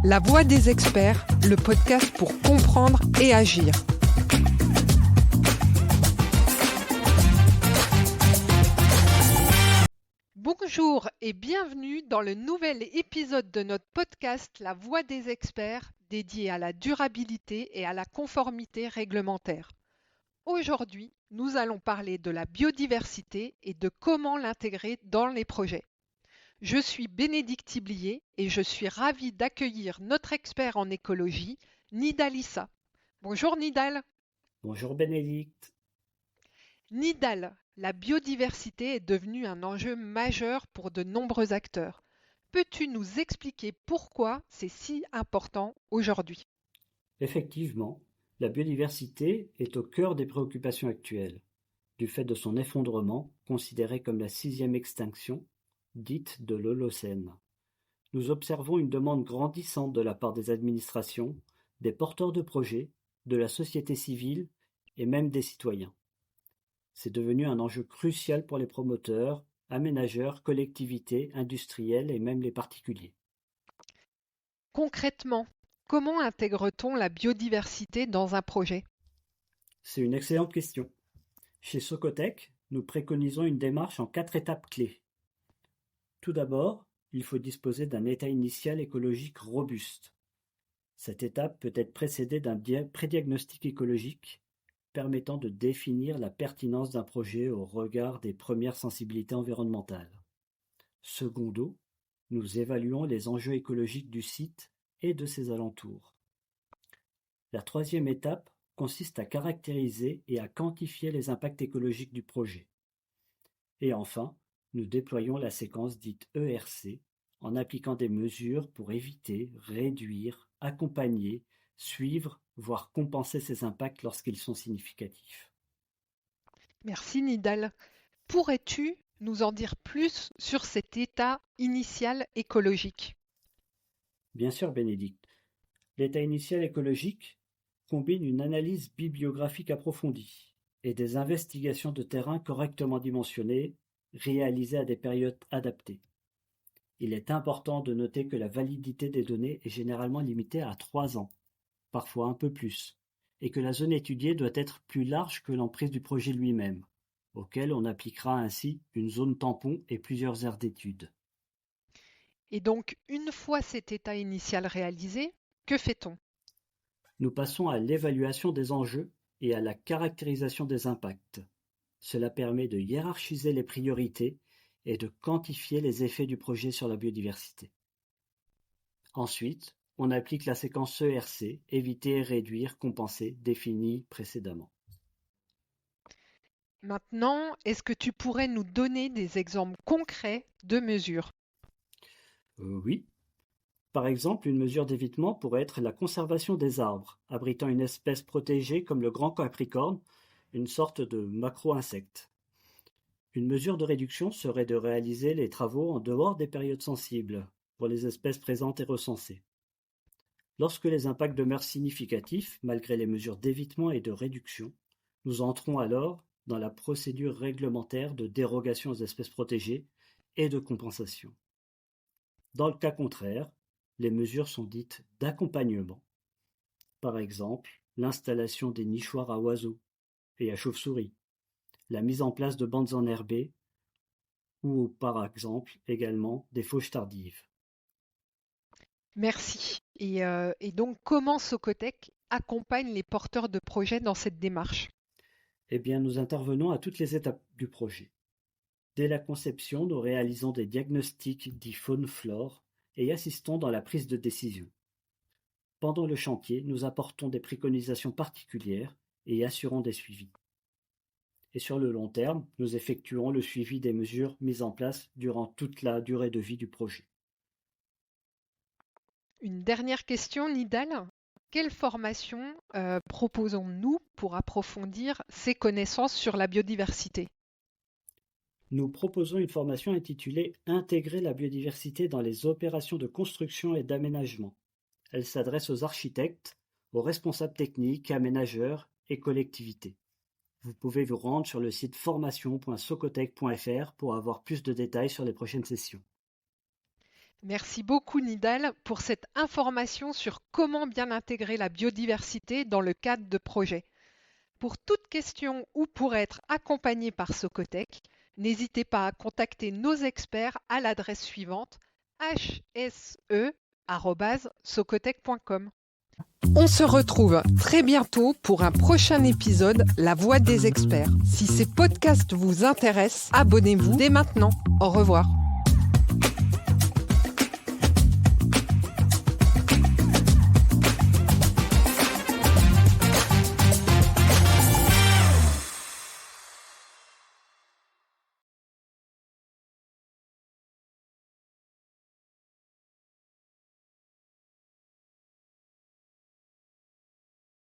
La Voix des experts, le podcast pour comprendre et agir. Bonjour et bienvenue dans le nouvel épisode de notre podcast La Voix des experts, dédié à la durabilité et à la conformité réglementaire. Aujourd'hui, nous allons parler de la biodiversité et de comment l'intégrer dans les projets. Je suis Bénédicte Tiblier et je suis ravie d'accueillir notre expert en écologie, Nidal Issa. Bonjour Nidal. Bonjour Bénédicte. Nidal, la biodiversité est devenue un enjeu majeur pour de nombreux acteurs. Peux-tu nous expliquer pourquoi c'est si important aujourd'hui ? Effectivement, la biodiversité est au cœur des préoccupations actuelles, du fait de son effondrement, considéré comme la 6e extinction, dite de l'Holocène. Nous observons une demande grandissante de la part des administrations, des porteurs de projets, de la société civile et même des citoyens. C'est devenu un enjeu crucial pour les promoteurs, aménageurs, collectivités, industriels et même les particuliers. Concrètement, comment intègre-t-on la biodiversité dans un projet ? C'est une excellente question. Chez Socotec, nous préconisons une démarche en 4 étapes clés. Tout d'abord, il faut disposer d'un état initial écologique robuste. Cette étape peut être précédée d'un prédiagnostic écologique permettant de définir la pertinence d'un projet au regard des premières sensibilités environnementales. Secondo, nous évaluons les enjeux écologiques du site et de ses alentours. La troisième étape consiste à caractériser et à quantifier les impacts écologiques du projet. Et enfin, nous déployons la séquence dite ERC en appliquant des mesures pour éviter, réduire, accompagner, suivre, voire compenser ces impacts lorsqu'ils sont significatifs. Merci Nidal. Pourrais-tu nous en dire plus sur cet état initial écologique ? Bien sûr, Bénédicte. L'état initial écologique combine une analyse bibliographique approfondie et des investigations de terrain correctement dimensionnées, réalisées à des périodes adaptées. Il est important de noter que la validité des données est généralement limitée à 3 ans, parfois un peu plus, et que la zone étudiée doit être plus large que l'emprise du projet lui-même, auquel on appliquera ainsi une zone tampon et plusieurs aires d'études. Et donc, une fois cet état initial réalisé, que fait-on ? Nous passons à l'évaluation des enjeux et à la caractérisation des impacts. Cela permet de hiérarchiser les priorités et de quantifier les effets du projet sur la biodiversité. Ensuite, on applique la séquence ERC, éviter, réduire, compenser, définie précédemment. Maintenant, est-ce que tu pourrais nous donner des exemples concrets de mesures ? Oui. Par exemple, une mesure d'évitement pourrait être la conservation des arbres, abritant une espèce protégée comme le grand capricorne, une sorte de macro-insecte. Une mesure de réduction serait de réaliser les travaux en dehors des périodes sensibles, pour les espèces présentes et recensées. Lorsque les impacts demeurent significatifs, malgré les mesures d'évitement et de réduction, nous entrons alors dans la procédure réglementaire de dérogation aux espèces protégées et de compensation. Dans le cas contraire, les mesures sont dites d'accompagnement. Par exemple, l'installation des nichoirs à oiseaux et à chauves-souris, la mise en place de bandes enherbées ou par exemple également des fauches tardives. Merci. Et donc, comment Socotec accompagne les porteurs de projets dans cette démarche ? Eh bien, nous intervenons à toutes les étapes du projet. Dès la conception, nous réalisons des diagnostics dits faune-flore et assistons dans la prise de décision. Pendant le chantier, nous apportons des préconisations particulières et assurons des suivis. Et sur le long terme, nous effectuons le suivi des mesures mises en place durant toute la durée de vie du projet. Une dernière question, Nidal. Quelle formation proposons-nous pour approfondir ces connaissances sur la biodiversité ? Nous proposons une formation intitulée « Intégrer la biodiversité dans les opérations de construction et d'aménagement ». Elle s'adresse aux architectes, aux responsables techniques, aménageurs et collectivités. Vous pouvez vous rendre sur le site formation.socotec.fr pour avoir plus de détails sur les prochaines sessions. Merci beaucoup Nidal pour cette information sur comment bien intégrer la biodiversité dans le cadre de projets. Pour toute question ou pour être accompagné par Socotec, n'hésitez pas à contacter nos experts à l'adresse suivante hse@socotec.com. On se retrouve très bientôt pour un prochain épisode La Voix des experts. Si ces podcasts vous intéressent, abonnez-vous dès maintenant. Au revoir.